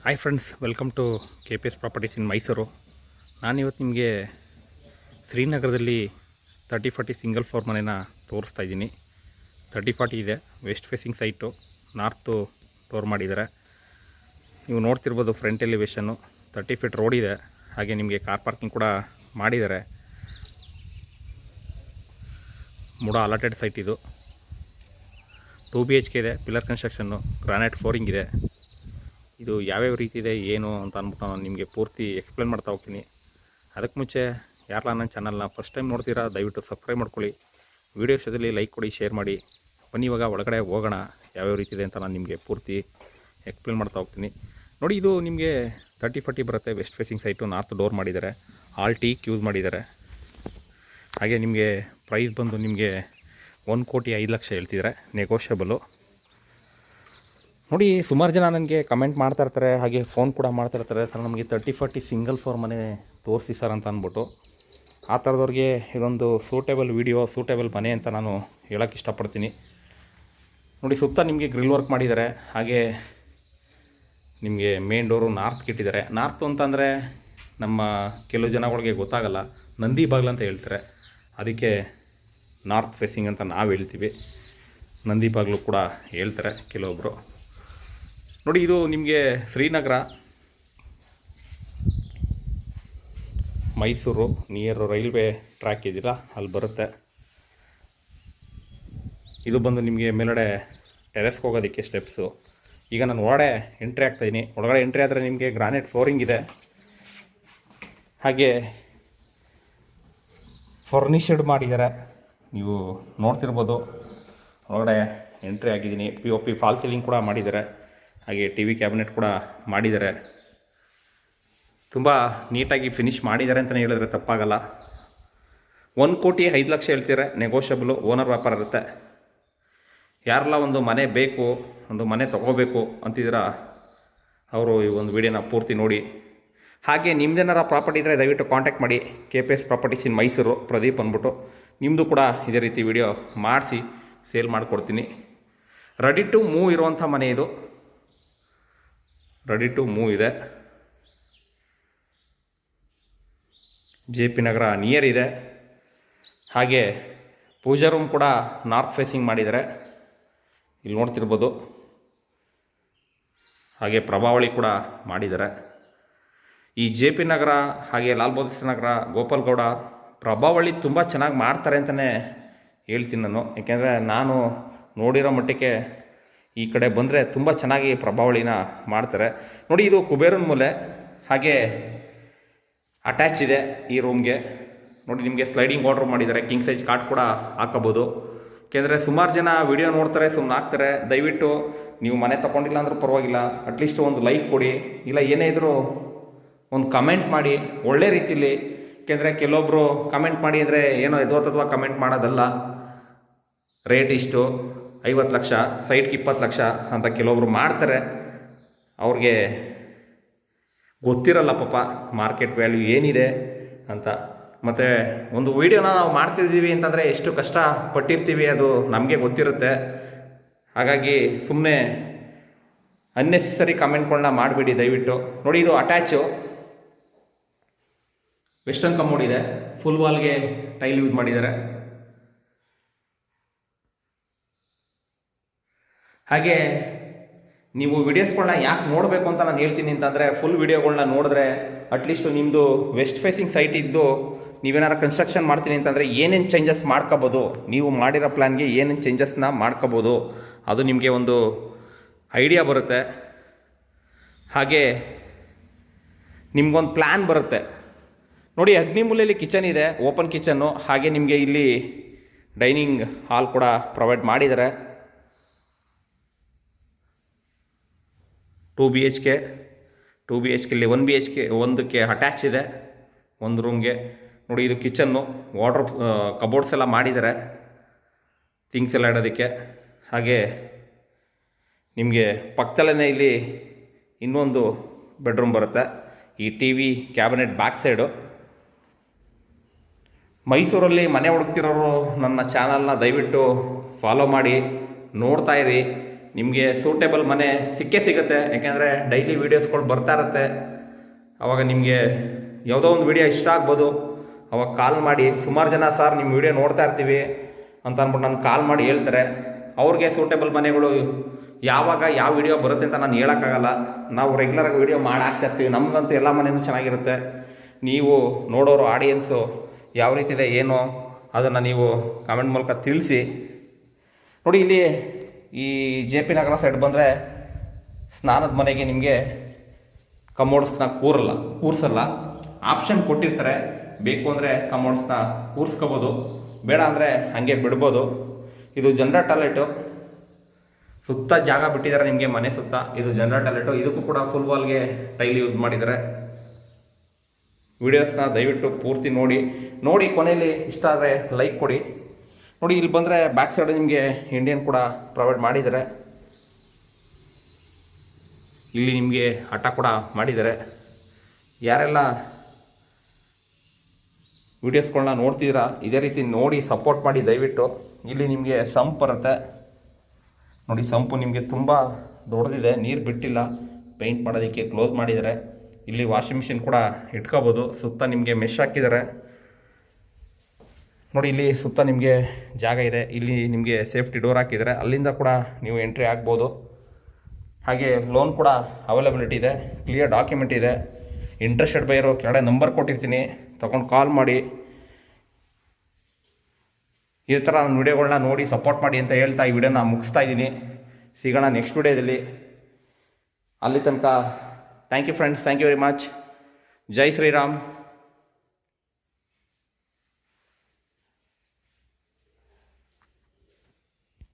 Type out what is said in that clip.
Hi friends, welcome to KPS properties in Mysuru. ನಾನಿವತ್ತು ನಿಮಗೆ ಶ್ರೀನಗರದಲ್ಲಿ 30-40 ಸಿಂಗಲ್ ಫ್ಲೋರ್ ಮನೆನ ತೋರಿಸ್ತಾ ಇದ್ದೀನಿ. 30-40 ಇದೆ, west facing site, north door ಮಾಡಿದ್ದಾರೆ. ನೀವು ನೋಡ್ತಿರ್ಬೋದು ಫ್ರಂಟ್ ಎಲಿವೇಷನ್ನು, 30 ಫೀಟ್ ರೋಡ್ ಇದೆ. ಹಾಗೆ ನಿಮಗೆ ಕಾರ್ ಪಾರ್ಕಿಂಗ್ ಕೂಡ ಮಾಡಿದ್ದಾರೆ. ಮೂಡ ಅಲಾಟೆಡ್ ಸೈಟ್ ಇದು. 2 BHK ಇದೆ, ಪಿಲ್ಲರ್ ಕನ್ಸ್ಟ್ರಕ್ಷನ್ನು, ಗ್ರಾನೈಟ್ ಫ್ಲೋರಿಂಗ್ ಇದೆ. ಇದು ಯಾವ್ಯಾವ ರೀತಿ ಇದೆ ಏನು ಅಂತ ಅಂದ್ಬಿಟ್ಟು ನಾನು ನಿಮಗೆ ಪೂರ್ತಿ ಎಕ್ಸ್ಪ್ಲೇನ್ ಮಾಡ್ತಾ ಹೋಗ್ತೀನಿ. ಅದಕ್ಕೆ ಮುಂಚೆ ಯಾರಲ್ಲ ನನ್ನ ಚಾನಲ್ನ ಫಸ್ಟ್ ಟೈಮ್ ನೋಡ್ತೀರಾ ದಯವಿಟ್ಟು ಸಬ್ಸ್ಕ್ರೈಬ್ ಮಾಡ್ಕೊಳ್ಳಿ. ವೀಡಿಯೋ ಇಷ್ಟದಲ್ಲಿ ಲೈಕ್ ಕೊಡಿ, ಶೇರ್ ಮಾಡಿ. ಬನ್ನಿ ಇವಾಗ ಒಳಗಡೆ ಹೋಗೋಣ, ಯಾವ್ಯಾವ ರೀತಿ ಇದೆ ಅಂತ ನಾನು ನಿಮಗೆ ಪೂರ್ತಿ ಎಕ್ಸ್ಪ್ಲೇನ್ ಮಾಡ್ತಾ ಹೋಗ್ತೀನಿ. ನೋಡಿ, ಇದು ನಿಮಗೆ 30-40 ಬರುತ್ತೆ. West facing site, north door ಮಾಡಿದ್ದಾರೆ, ಆಲ್ ಟೀಕ್ ಯೂಸ್ ಮಾಡಿದ್ದಾರೆ. ಹಾಗೆ ನಿಮಗೆ ಪ್ರೈಸ್ ಬಂದು ನಿಮಗೆ 1,05,00,000 ಹೇಳ್ತಿದ್ದಾರೆ, ನೆಗೋಷಿಯಬಲು. ನೋಡಿ, ಸುಮಾರು ಜನ ನನಗೆ ಕಮೆಂಟ್ ಮಾಡ್ತಾ ಇರ್ತಾರೆ, ಹಾಗೆ ಫೋನ್ ಕೂಡ ಮಾಡ್ತಾ ಇರ್ತಾರೆ, ಸರ್ ನಮಗೆ 30-40 ಸಿಂಗಲ್ ಫ್ಲೋರ್ ಮನೆ ತೋರಿಸಿ ಸರ್ ಅಂತ ಅಂದ್ಬಿಟ್ಟು. ಆ ಥರದವ್ರಿಗೆ ಇದೊಂದು ಸೂಟೇಬಲ್ ವೀಡಿಯೋ, ಸೂಟೇಬಲ್ ಮನೆ ಅಂತ ನಾನು ಹೇಳೋಕ್ಕೆ ಇಷ್ಟಪಡ್ತೀನಿ. ನೋಡಿ, ಸುತ್ತ ನಿಮಗೆ ಗ್ರಿಲ್ ವರ್ಕ್ ಮಾಡಿದ್ದಾರೆ. ಹಾಗೆ ನಿಮಗೆ ಮೇನ್ ಡೋರು ನಾರ್ತ್ ಇಟ್ಟಿದ್ದಾರೆ. ನಾರ್ತು ಅಂತಂದರೆ ನಮ್ಮ ಕೆಲವು ಜನಗಳಿಗೆ ಗೊತ್ತಾಗಲ್ಲ, ನಂದಿ ಬಾಗಿಲು ಅಂತ ಹೇಳ್ತಾರೆ, ಅದಕ್ಕೆ ನಾರ್ತ್ ಫೇಸಿಂಗ್ ಅಂತ ನಾವು ಹೇಳ್ತೀವಿ. ನಂದಿ ಬಾಗಿಲು ಕೂಡ ಹೇಳ್ತಾರೆ ಕೆಲವೊಬ್ಬರು. ನೋಡಿ, ಇದು ನಿಮಗೆ Srinagar, Mysuru near railway track ಇದೆಯಲ್ಲ ಅಲ್ಲಿ ಬರುತ್ತೆ. ಇದು ಬಂದು ನಿಮಗೆ ಮೇಲ್ಗಡೆ ಟೆರೆಸ್ಗೆ ಹೋಗೋದಕ್ಕೆ ಸ್ಟೆಪ್ಸು. ಈಗ ನಾನು ಒಳಗಡೆ ಎಂಟ್ರಿ ಆಗ್ತಾಯಿದ್ದೀನಿ. ಒಳಗಡೆ ಎಂಟ್ರಿ ಆದರೆ ನಿಮಗೆ ಗ್ರಾನೈಟ್ ಫ್ಲೋರಿಂಗ್ ಇದೆ. ಹಾಗೆ ಫರ್ನಿಷಡ್ ಮಾಡಿದ್ದಾರೆ, ನೀವು ನೋಡ್ತಿರ್ಬೋದು. ಒಳಗಡೆ ಎಂಟ್ರಿ ಆಗಿದ್ದೀನಿ. POP ಫಾಲ್ ಸೀಲಿಂಗ್ ಕೂಡ ಮಾಡಿದ್ದಾರೆ. ಹಾಗೆ TV ಕ್ಯಾಬಿನೆಟ್ ಕೂಡ ಮಾಡಿದ್ದಾರೆ. ತುಂಬ ನೀಟಾಗಿ ಫಿನಿಷ್ ಮಾಡಿದ್ದಾರೆ ಅಂತಲೇ ಹೇಳಿದ್ರೆ ತಪ್ಪಾಗಲ್ಲ. 1,05,00,000 ಹೇಳ್ತಿದ್ದಾರೆ, ನೆಗೋಷಿಯಬಲು, ಓನರ್ ವ್ಯಾಪಾರ ಇರುತ್ತೆ. ಯಾರೆಲ್ಲ ಒಂದು ಮನೆ ಬೇಕು, ಒಂದು ಮನೆ ತೊಗೋಬೇಕು ಅಂತಿದ್ದೀರಾ ಅವರು ಈ ಒಂದು ವಿಡಿಯೋನ ಪೂರ್ತಿ ನೋಡಿ. ಹಾಗೆ ನಿಮ್ಮದೇನಾರ ಪ್ರಾಪರ್ಟಿ ಇದ್ದರೆ ದಯವಿಟ್ಟು ಕಾಂಟ್ಯಾಕ್ಟ್ ಮಾಡಿ. KPS properties in Mysuru, Pradeep ಅಂದ್ಬಿಟ್ಟು. ನಿಮ್ಮದು ಕೂಡ ಇದೇ ರೀತಿ ವಿಡಿಯೋ ಮಾಡಿಸಿ ಸೇಲ್ ಮಾಡಿಕೊಡ್ತೀನಿ. ರೆಡಿ ಟು ಮೂವ್ ಇರುವಂಥ ಮನೆ ಇದು, ರೆಡಿ ಟು ಮೂವ್ ಇದೆ. JP ನಗರ ನಿಯರ್ ಇದೆ. ಹಾಗೆ ಪೂಜಾ ರೂಮ್ ಕೂಡ ನಾರ್ತ್ ಫೇಸಿಂಗ್ ಮಾಡಿದ್ದಾರೆ, ಇಲ್ಲಿ ನೋಡ್ತಿರ್ಬೋದು. ಹಾಗೆ ಪ್ರಭಾವಳಿ ಕೂಡ ಮಾಡಿದ್ದಾರೆ. ಈ JP ನಗರ ಹಾಗೆ ಲಾಲ್ ಬಹದ್ದೂರ್ ನಗರ, ಗೋಪಾಲ್ಗೌಡ, ಪ್ರಭಾವಳಿ ತುಂಬ ಚೆನ್ನಾಗಿ ಮಾಡ್ತಾರೆ ಅಂತಲೇ ಹೇಳ್ತೀನಿ ನಾನು. ಯಾಕೆಂದರೆ ನಾನು ನೋಡಿರೋ ಮಟ್ಟಕ್ಕೆ ಈ ಕಡೆ ಬಂದರೆ ತುಂಬ ಚೆನ್ನಾಗಿ ಪ್ರಭಾವಳಿನ ಮಾಡ್ತಾರೆ. ನೋಡಿ, ಇದು ಕುಬೇರನ ಮೂಲೆ. ಹಾಗೆ ಅಟ್ಯಾಚ್ ಇದೆ ಈ ರೂಮ್ಗೆ. ನೋಡಿ, ನಿಮಗೆ ಸ್ಲೈಡಿಂಗ್ ವಾರ್ಡ್ರೋಬ್ ಮಾಡಿದ್ದಾರೆ, ಕಿಂಗ್ ಸೈಜ್ ಕಾಟ್ ಕೂಡ ಹಾಕೋಬೋದು. ಯಾಕೆಂದರೆ ಸುಮಾರು ಜನ ವಿಡಿಯೋ ನೋಡ್ತಾರೆ, ಸುಮ್ಮನೆ ಹಾಕ್ತಾರೆ. ದಯವಿಟ್ಟು ನೀವು ಮನೆ ತೊಗೊಂಡಿಲ್ಲ ಅಂದರೂ ಪರವಾಗಿಲ್ಲ, ಅಟ್ಲೀಸ್ಟ್ ಒಂದು ಲೈಕ್ ಕೊಡಿ, ಇಲ್ಲ ಏನೇ ಇದ್ದರೂ ಒಂದು ಕಮೆಂಟ್ ಮಾಡಿ ಒಳ್ಳೆ ರೀತಿಲಿ. ಯಾಕೆಂದರೆ ಕೆಲವೊಬ್ಬರು ಕಮೆಂಟ್ ಮಾಡಿ ಅಂದರೆ ಏನೋ ಎದೋತದ್ವಾ ಕಮೆಂಟ್ ಮಾಡೋದಲ್ಲ. ರೇಟ್ ಇಷ್ಟು 50 ಲಕ್ಷ, ಸೈಟ್ಗೆ 20 ಲಕ್ಷ ಅಂತ ಕೆಲವೊಬ್ರು ಮಾಡ್ತಾರೆ. ಅವ್ರಿಗೆ ಗೊತ್ತಿರಲ್ಲ ಪಾಪ ಮಾರ್ಕೆಟ್ ವ್ಯಾಲ್ಯೂ ಏನಿದೆ ಅಂತ. ಮತ್ತು ಒಂದು ವೀಡಿಯೋನ ನಾವು ಮಾಡ್ತಿದ್ದೀವಿ ಅಂತಂದರೆ ಎಷ್ಟು ಕಷ್ಟ ಪಟ್ಟಿರ್ತೀವಿ ಅದು ನಮಗೆ ಗೊತ್ತಿರುತ್ತೆ. ಹಾಗಾಗಿ ಸುಮ್ಮನೆ ಅನ್ನೆಸೆಸರಿ ಕಮೆಂಟ್ಗಳನ್ನ ಮಾಡಿಬಿಡಿ ದಯವಿಟ್ಟು. ನೋಡಿ, ಇದು ಅಟ್ಯಾಚು ವೆಸ್ಟರ್ನ್ ಕಮೋಡ್ ಇದೆ, ಫುಲ್ ವಾಲ್ಗೆ ಟೈಲ್ ಯೂಸ್ ಮಾಡಿದ್ದಾರೆ. ಹಾಗೆ ನೀವು ವಿಡಿಯೋಸ್ಗಳನ್ನ ಯಾಕೆ ನೋಡಬೇಕು ಅಂತ ನಾನು ಹೇಳ್ತೀನಿ ಅಂತಂದರೆ, ಫುಲ್ ವಿಡಿಯೋಗಳನ್ನ ನೋಡಿದ್ರೆ ಅಟ್ಲೀಸ್ಟು ನಿಮ್ಮದು ವೆಸ್ಟ್ ಫೇಸಿಂಗ್ ಸೈಟ್ ಇದ್ದು ನೀವೇನಾರು ಕನ್ಸ್ಟ್ರಕ್ಷನ್ ಮಾಡ್ತೀನಿ ಅಂತಂದರೆ ಏನೇನು ಚೇಂಜಸ್ ಮಾಡ್ಕೋಬೋದು, ನೀವು ಮಾಡಿರೋ ಪ್ಲ್ಯಾನ್ಗೆ ಏನೇನು ಚೇಂಜಸ್ನ ಮಾಡ್ಕೋಬೋದು, ಅದು ನಿಮಗೆ ಒಂದು ಐಡಿಯಾ ಬರುತ್ತೆ. ಹಾಗೆ ನಿಮ್ಗೊಂದು ಪ್ಲ್ಯಾನ್ ಬರುತ್ತೆ. ನೋಡಿ, ಅಗ್ನಿ ಮೂಲೆಯಲ್ಲಿ ಕಿಚನ್ ಇದೆ, ಓಪನ್ ಕಿಚನ್ನು. ಹಾಗೆ ನಿಮಗೆ ಇಲ್ಲಿ ಡೈನಿಂಗ್ ಹಾಲ್ ಕೂಡ ಪ್ರೊವೈಡ್ ಮಾಡಿದ್ದಾರೆ. 2 BHK ಇಲ್ಲಿ 1 BHK ಒಂದಕ್ಕೆ ಅಟ್ಯಾಚ್ ಇದೆ, ಒಂದು ರೂಮ್ಗೆ. ನೋಡಿ, ಇದು ಕಿಚನ್ನು, ವಾರ್ಡ್ರೋಬ್ ಕಬೋರ್ಡ್ಸ್ ಎಲ್ಲ ಮಾಡಿದ್ದಾರೆ, ಥಿಂಗ್ಸ್ ಎಲ್ಲ ಇಡೋದಕ್ಕೆ. ಹಾಗೆ ನಿಮಗೆ ಪಕ್ಕದಲ್ಲೇ ಇಲ್ಲಿ ಇನ್ನೊಂದು ಬೆಡ್ರೂಮ್ ಬರುತ್ತೆ. ಈ TV ಕ್ಯಾಬಿನೆಟ್ ಬ್ಯಾಕ್ ಸೈಡು. ಮೈಸೂರಲ್ಲಿ ಮನೆ ಹುಡುಕ್ತಿರೋರು ನನ್ನ ಚಾನಲ್ನ ದಯವಿಟ್ಟು ಫಾಲೋ ಮಾಡಿ, ನೋಡ್ತಾಯಿರಿ. ನಿಮಗೆ ಸೂಟೇಬಲ್ ಮನೆ ಸಿಕ್ಕೇ ಸಿಗುತ್ತೆ. ಯಾಕೆಂದರೆ ಡೈಲಿ ವೀಡಿಯೋಸ್ಗಳು ಬರ್ತಾ ಇರುತ್ತೆ. ಆವಾಗ ನಿಮಗೆ ಯಾವುದೋ ಒಂದು ವೀಡಿಯೋ ಇಷ್ಟ ಆಗ್ಬೋದು, ಅವಾಗ ಕಾಲ್ ಮಾಡಿ ಸುಮಾರು ಜನ ಸರ್ ನಿಮ್ಮ ವೀಡಿಯೋ ನೋಡ್ತಾ ಇರ್ತೀವಿ ಅಂತ ಅಂದ್ಬಿಟ್ಟು ನಾನು ಕಾಲ್ ಮಾಡಿ ಹೇಳ್ತಾರೆ. ಅವ್ರಿಗೆ ಸೂಟೇಬಲ್ ಮನೆಗಳು ಯಾವಾಗ ಯಾವ ವೀಡಿಯೋ ಬರುತ್ತೆ ಅಂತ ನಾನು ಹೇಳೋಕ್ಕಾಗಲ್ಲ. ನಾವು ರೆಗ್ಯುಲರಾಗಿ ವೀಡಿಯೋ ಮಾಡಿ ಹಾಕ್ತಾಯಿರ್ತೀವಿ. ನಮಗಂತೂ ಎಲ್ಲ ಮನೆಯೂ ಚೆನ್ನಾಗಿರುತ್ತೆ. ನೀವು ನೋಡೋರು ಆಡಿಯನ್ಸು ಯಾವ ರೀತಿ ಇದೆ ಏನೋ ಅದನ್ನು ನೀವು ಕಾಮೆಂಟ್ ಮೂಲಕ ತಿಳಿಸಿ. ನೋಡಿ, ಇಲ್ಲಿ ಈ JP ನಗರ ಸೈಡ್ ಬಂದರೆ ಸ್ನಾನದ ಮನೆಗೆ ನಿಮಗೆ ಕಮೋಡ್ಸ್ನ ಕೂರಿಸಲ್ಲ. ಆಪ್ಷನ್ ಕೊಟ್ಟಿರ್ತಾರೆ. ಬೇಕು ಅಂದರೆ ಕಮೋಡ್ಸ್ನ ಕೂರಿಸ್ಕೋಬೋದು, ಬೇಡ ಅಂದರೆ ಹಾಗೆ ಬಿಡ್ಬೋದು. ಇದು ಜನರಲ್ ಟಾಯ್ಲೆಟು, ಸುತ್ತ ಜಾಗ ಬಿಟ್ಟಿದ್ದಾರೆ ನಿಮಗೆ ಮನೆ ಸುತ್ತ. ಇದು ಜನರಲ್ ಟಾಯ್ಲೆಟು. ಇದಕ್ಕೂ ಕೂಡ ಫುಲ್ ವಾಲ್ಗೆ ಟೈಲ್ ಯೂಸ್ ಮಾಡಿದ್ದಾರೆ. ವಿಡಿಯೋಸ್ನ ದಯವಿಟ್ಟು ಪೂರ್ತಿ ನೋಡಿ ಕೊನೆಯಲ್ಲಿ ಇಷ್ಟ ಆದರೆ ಲೈಕ್ ಕೊಡಿ. ನೋಡಿ, ಇಲ್ಲಿ ಬಂದರೆ ಬ್ಯಾಕ್ ಸೈಡ್ ನಿಮಗೆ ಇಂಡಿಯನ್ ಕೂಡ ಪ್ರೊವೈಡ್ ಮಾಡಿದ್ದಾರೆ. ಇಲ್ಲಿ ನಿಮಗೆ ಹಠ ಕೂಡ ಮಾಡಿದ್ದಾರೆ. ಯಾರೆಲ್ಲ ವೀಡಿಯೋಸ್ಗಳನ್ನ ನೋಡ್ತಿದ್ದೀರಾ ಇದೇ ರೀತಿ ನೋಡಿ ಸಪೋರ್ಟ್ ಮಾಡಿ ದಯವಿಟ್ಟು. ಇಲ್ಲಿ ನಿಮಗೆ ಸಂಪ್ ಬರುತ್ತೆ ನೋಡಿ. ಸಂಪು ನಿಮಗೆ ತುಂಬ ದೊಡ್ಡದಿದೆ, ನೀರು ಬಿಟ್ಟಿಲ್ಲ. ಪೇಂಟ್ ಮಾಡೋದಕ್ಕೆ ಕ್ಲೋಸ್ ಮಾಡಿದ್ದಾರೆ. ಇಲ್ಲಿ ವಾಷಿಂಗ್ ಮಿಷಿನ್ ಕೂಡ ಇಟ್ಕೋಬೋದು. ಸುತ್ತ ನಿಮಗೆ ಮೆಶ್ ಹಾಕಿದ್ದಾರೆ ನೋಡಿ. ಇಲ್ಲಿ ಸುತ್ತ ನಿಮಗೆ ಜಾಗ ಇದೆ. ಇಲ್ಲಿ ನಿಮಗೆ ಸೇಫ್ಟಿ ಡೋರ್ ಹಾಕಿದ್ದಾರೆ. ಅಲ್ಲಿಂದ ಕೂಡ ನೀವು ಎಂಟ್ರಿ ಆಗ್ಬೋದು. ಹಾಗೆ ಲೋನ್ ಕೂಡ ಅವೈಲಬಿಲಿಟಿ ಇದೆ, ಕ್ಲಿಯರ್ ಡಾಕ್ಯುಮೆಂಟ್ ಇದೆ. ಇಂಟ್ರೆಸ್ಟೆಡ್ ಬೈಯರು ಕೆಳಗಡೆ ನಂಬರ್ ಕೊಟ್ಟಿರ್ತೀನಿ, ತೊಗೊಂಡು ಕಾಲ್ ಮಾಡಿ. ಈ ಥರ ನನ್ನ ವೀಡಿಯೋಗಳನ್ನ ನೋಡಿ ಸಪೋರ್ಟ್ ಮಾಡಿ ಅಂತ ಹೇಳ್ತಾ ಈ ವಿಡಿಯೋನ ಮುಗಿಸ್ತಾ ಇದ್ದೀನಿ. ಸಿಗೋಣ ನೆಕ್ಸ್ಟ್ ವಿಡಿಯೋದಲ್ಲಿ. ಅಲ್ಲಿ ತನಕ thank you friends, thank you very much. Jai Shriram.